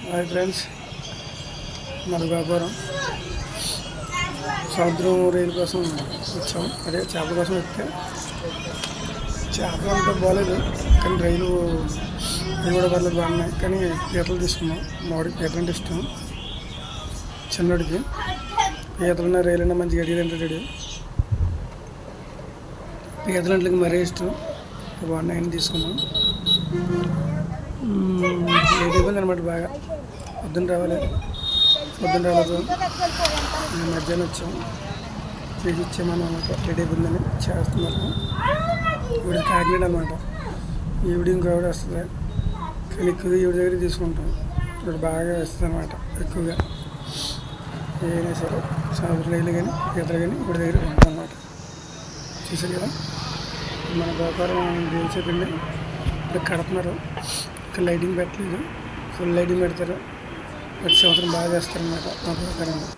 Hi friends, మన వ్యాపారం సముద్రం రైలు కోసం వచ్చాం. అదే చేపల కోసం వస్తే చేపలు అంతా బాగాలేదు, కానీ రైలు కూడా పర్లేదు, బాగున్నాయి. కానీ పీతలు తీసుకున్నాం. మామిడికి పీతలు అంటే ఇష్టం. చిన్నడికి పీతలున్నా రైలు మంచిగా రెడీ అంటే రెడీ. పీతలంట్లకి మరీ ఇష్టం, బాగున్నాయని తీసుకున్నాం. లేట్ అయిపోయింది అనమాట. బాగా పొద్దున్న రాలేదు, మధ్యాహ్నం వచ్చాం. చేసి ఇచ్చామన్నమాట. లేట్ అయిపోయిందని చేస్తున్నారు. ఇప్పుడు కాకినాడ అనమాట. ఈవిడ ఇంకో ఆవిడ వస్తుంది, కానీ ఎక్కువగా ఈవిడ దగ్గర తీసుకుంటాం. ఇప్పుడు బాగా వస్తుంది అనమాట. ఎక్కువగా ఏదైనా సరే సముద్ర రైలు కానీ పీతలు కానీ ఈవిడ దగ్గర ఉంటాం అనమాట. చూసారు కదా, మన వ్యాపారం ఏం చెప్పండి. ఇప్పుడు కడుతున్నారు, ఇక్కడ లైటింగ్ పెట్టలేదు. ఫుల్ లైటింగ్ పెడతారు. ప్రతి సంవత్సరం బాగా చేస్తారన్నమాట మా వ్యాపారంలో.